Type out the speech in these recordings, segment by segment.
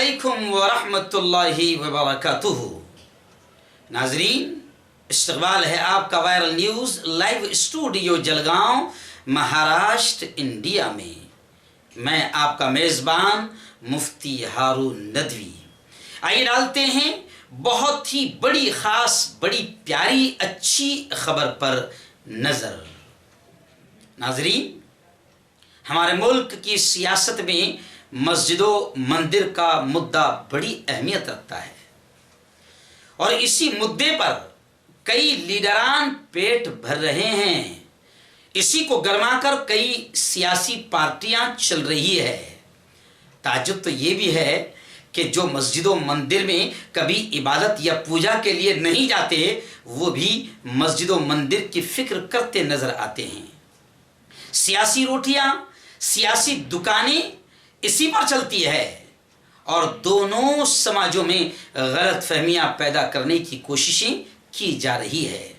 अलैकुम वरहमतुल्लाहि वबरकातुहू। नाजरीन, इस्तक़बाल है आपका viral news live studio Jalgaon, Maharashtra, India में। मैं आपका मेज़बान मुफ्ती हारून नदवी। आइए डालते हैं बहुत ही बड़ी ख़ास, बड़ी प्यारी, अच्छी खबर पर नज़र। नाजरीन, हमारे मुल्क की सियासत में मस्जिदों मंदिर का मुद्दा बड़ी अहमियत रखता है और इसी मुद्दे पर कई लीडरान पेट भर रहे हैं। इसी को गरमाकर कई सियासी पार्टियां चल रही है। ताज्जुब तो ये भी है कि जो मस्जिदों मंदिर में कभी इबादत या पूजा के लिए नहीं जाते, वो भी मस्जिदों मंदिर की फिक्र करते नजर आते हैं। सियासी रोटियां, सियासी दुकानें इसी पर चलती है और दोनों समाजों में गलत फहमियां पैदा करने की कोशिशें की जा रही है।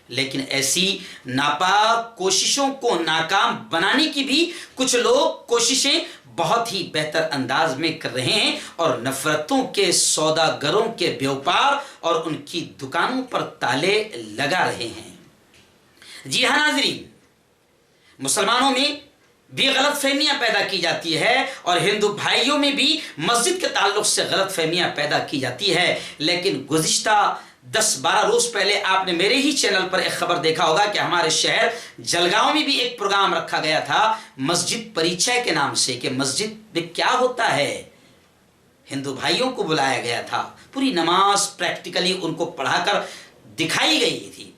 लेकिन ऐसी नापाक कोशिशों को नाकाम बनाने की भी कुछ लोग कोशिशें बहुत ही बेहतर अंदाज में कर रहे हैं और नफरतों के सौदागरों के व्यापार और उनकी दुकानों पर ताले लगा रहे हैं। जी हाँ नाज़रीन, मुसलमानों में भी गलत फहमियां पैदा की जाती है और हिंदू भाइयों में भी मस्जिद के ताल्लुक से गलत फहमियां पैदा की जाती है। लेकिन गुज़िश्ता 10-12 रोज पहले आपने मेरे ही चैनल पर एक खबर देखा होगा कि हमारे शहर जलगांव में भी एक प्रोग्राम रखा गया था मस्जिद परिचय के नाम से, कि मस्जिद में क्या होता है। हिंदू भाइयों को बुलाया गया था, पूरी नमाज प्रैक्टिकली उनको पढ़ाकर दिखाई गई थी।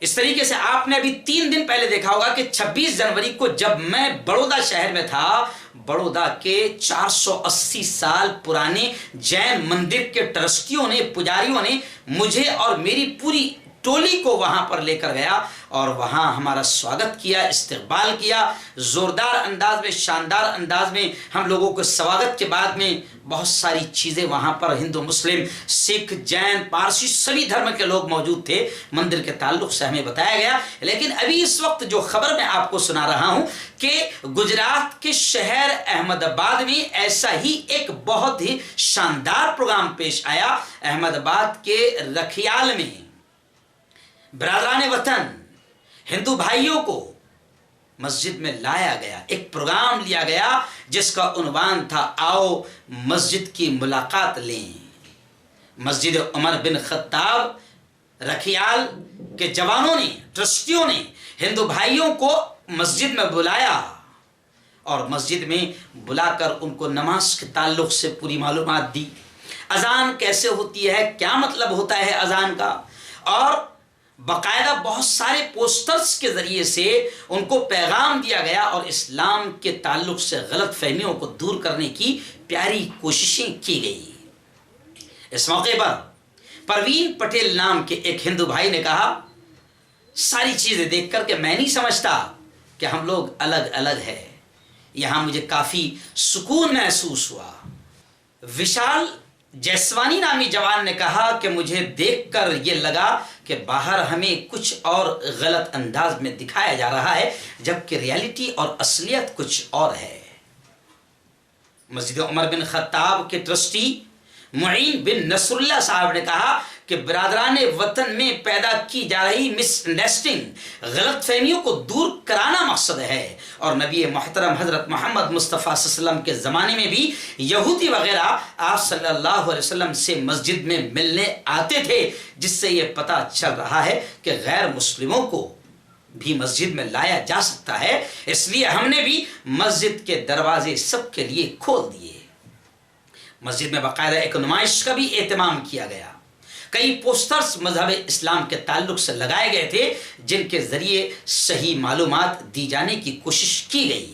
इस तरीके से आपने अभी 3 दिन पहले देखा होगा कि 26 जनवरी को जब मैं बड़ौदा शहर में था, बड़ौदा के 480 साल पुराने जैन मंदिर के ट्रस्टियों ने, पुजारियों ने मुझे और मेरी पूरी टोली को वहां पर लेकर गया और वहां हमारा स्वागत किया, इस्तकबाल किया। जोरदार अंदाज में, शानदार अंदाज में हम लोगों को स्वागत के बाद में बहुत सारी चीज़ें वहां पर हिंदू, मुस्लिम, सिख, जैन, पारसी सभी धर्म के लोग मौजूद थे। मंदिर के ताल्लुक से हमें बताया गया। लेकिन अभी इस वक्त जो खबर मैं आपको सुना रहा हूं कि गुजरात के शहर अहमदाबाद में ऐसा ही एक बहुत ही शानदार प्रोग्राम पेश आया। अहमदाबाद के रखियाल में बरादरान वतन हिंदू भाइयों को मस्जिद में लाया गया, एक प्रोग्राम लिया गया जिसका उन्वान था आओ मस्जिद की मुलाकात लें। मस्जिद उमर बिन खत्ताब रखियाल के जवानों ने, ट्रस्टियों ने हिंदू भाइयों को मस्जिद में बुलाया और मस्जिद में बुलाकर उनको नमाज के ताल्लुक से पूरी मालूमात दी। अजान कैसे होती है, क्या मतलब होता है अजान का, और बाकायदा बहुत सारे पोस्टर्स के ज़रिए से उनको पैगाम दिया गया और इस्लाम के ताल्लुक से गलत फहमियों को दूर करने की प्यारी कोशिशें की गई। इस मौके पर परवीन पटेल नाम के एक हिंदू भाई ने कहा, सारी चीज़ें देख कर के मैं नहीं समझता कि हम लोग अलग अलग है, यहाँ मुझे काफ़ी सुकून महसूस हुआ। विशाल जैसवानी नामी जवान ने कहा कि मुझे देखकर ये लगा कि बाहर हमें कुछ और गलत अंदाज में दिखाया जा रहा है, जबकि रियलिटी और असलियत कुछ और है। मस्जिद उमर बिन खत्ताब के ट्रस्टी मुईन बिन नसरुल्लाह साहब ने कहा कि बरादरान वतन में पैदा की जा रही मिसअंडरस्टैंडिंग, गलत फहमियों को दूर कराना मकसद है और नबी मोहतरम हज़रत मोहम्मद मुस्तफ़ा सल्लल्लाहु अलैहि वसल्लम के ज़माने में भी यहूदी वगैरह आप सल्लल्लाहु अलैहि वसल्लम से मस्जिद में मिलने आते थे, जिससे ये पता चल रहा है कि गैर मुस्लिमों को भी मस्जिद में लाया जा सकता है। इसलिए हमने भी मस्जिद के दरवाजे सबके लिए खोल दिए। मस्जिद में बाकायदा एक नुमाइश का भी एहतमाम किया गया। कई पोस्टर्स मजहब इस्लाम के ताल्लुक से लगाए गए थे जिनके ज़रिए सही मालूमात दी जाने की कोशिश की गई।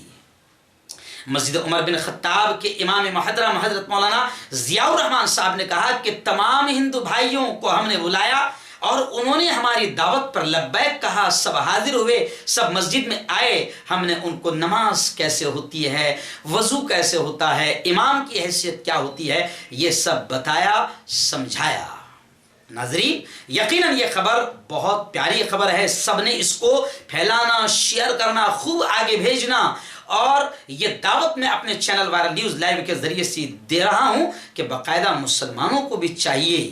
मस्जिद उमर बिन खत्ताब के इमाम मुहतरम हज़रत मौलाना ज़ियाउर रहमान साहब ने कहा कि तमाम हिंदू भाइयों को हमने बुलाया और उन्होंने हमारी दावत पर लब्बैक कहा, सब हाजिर हुए, सब मस्जिद में आए। हमने उनको नमाज कैसे होती है, वज़ू कैसे होता है, इमाम की हैसियत क्या होती है, ये सब बताया, समझाया। नाज़रीन, यकीनन ये खबर बहुत प्यारी खबर है। सब ने इसको फैलाना, शेयर करना, खूब आगे भेजना اور یہ دعوت میں اپنے چینل وائرل نیوز لائیو کے ذریعے سے دے رہا ہوں کہ باقاعدہ مسلمانوں کو بھی چاہیے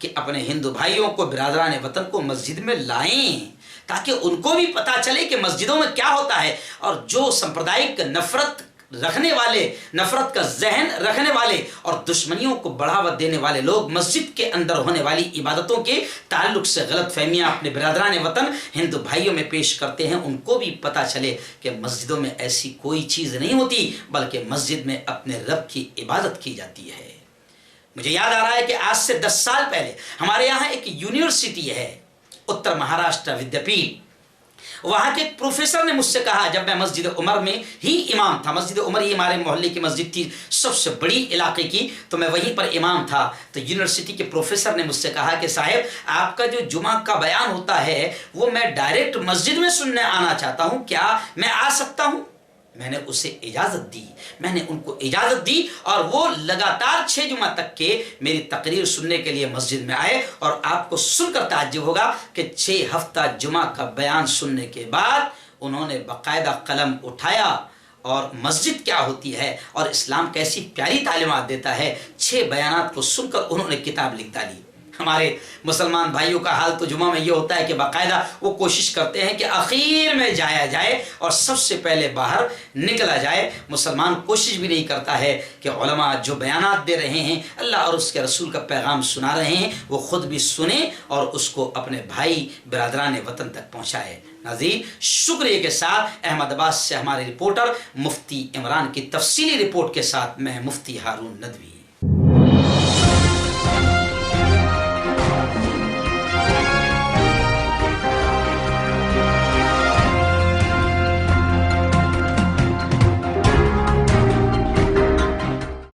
کہ اپنے ہندو بھائیوں کو، برادران وطن کو مسجد میں لائیں، تاکہ ان کو بھی پتہ چلے کہ مسجدوں میں کیا ہوتا ہے، اور جو سمپردائک نفرت رکھنے والے، نفرت کا ذہن رکھنے والے اور دشمنیوں کو بڑھاوا دینے والے لوگ مسجد کے اندر ہونے والی عبادتوں کے تعلق سے غلط فہمیاں اپنے برادران وطن ہندو بھائیوں میں پیش کرتے ہیں، ان کو بھی پتہ چلے کہ مسجدوں میں ایسی کوئی چیز نہیں ہوتی، بلکہ مسجد میں اپنے رب کی عبادت کی جاتی ہے۔ مجھے یاد آ رہا ہے کہ آج سے 10 سال پہلے ہمارے یہاں ایک یونیورسٹی ہے، اتر مہاراشٹر ودیا پیٹھ۔ وہاں کے ایک پروفیسر نے مجھ سے کہا، جب میں مسجد عمر میں ہی امام تھا، مسجد عمر ہی ہمارے محلے کی مسجد تھی، سب سے بڑی علاقے کی، تو میں وہیں پر امام تھا، تو یونیورسٹی کے پروفیسر نے مجھ سے کہا کہ صاحب آپ کا جو جمعہ کا بیان ہوتا ہے وہ میں ڈائریکٹ مسجد میں سننے آنا چاہتا ہوں، کیا میں آ سکتا ہوں؟ میں نے اسے اجازت دی، میں نے ان کو اجازت دی، اور وہ لگاتار 6 جمعہ تک کے میری تقریر سننے کے لیے مسجد میں آئے، اور آپ کو سن کر تعجب ہوگا کہ 6 ہفتہ جمعہ کا بیان سننے کے بعد انہوں نے باقاعدہ قلم اٹھایا، اور مسجد کیا ہوتی ہے اور اسلام کیسی پیاری تعلیمات دیتا ہے، 6 بیانات کو سن کر انہوں نے کتاب لکھ ڈالی۔ ہمارے مسلمان بھائیوں کا حال تو جمعہ میں یہ ہوتا ہے کہ باقاعدہ وہ کوشش کرتے ہیں کہ اخیر میں جایا جائے اور سب سے پہلے باہر نکلا جائے۔ مسلمان کوشش بھی نہیں کرتا ہے کہ علماء جو بیانات دے رہے ہیں، اللہ اور اس کے رسول کا پیغام سنا رہے ہیں، وہ خود بھی سنیں اور اس کو اپنے بھائی برادران وطن تک پہنچائے۔ ناظرین، شکریہ کے ساتھ احمد آباد سے ہمارے رپورٹر مفتی عمران کی تفصیلی رپورٹ کے ساتھ میں مفتی ہارون ندوی۔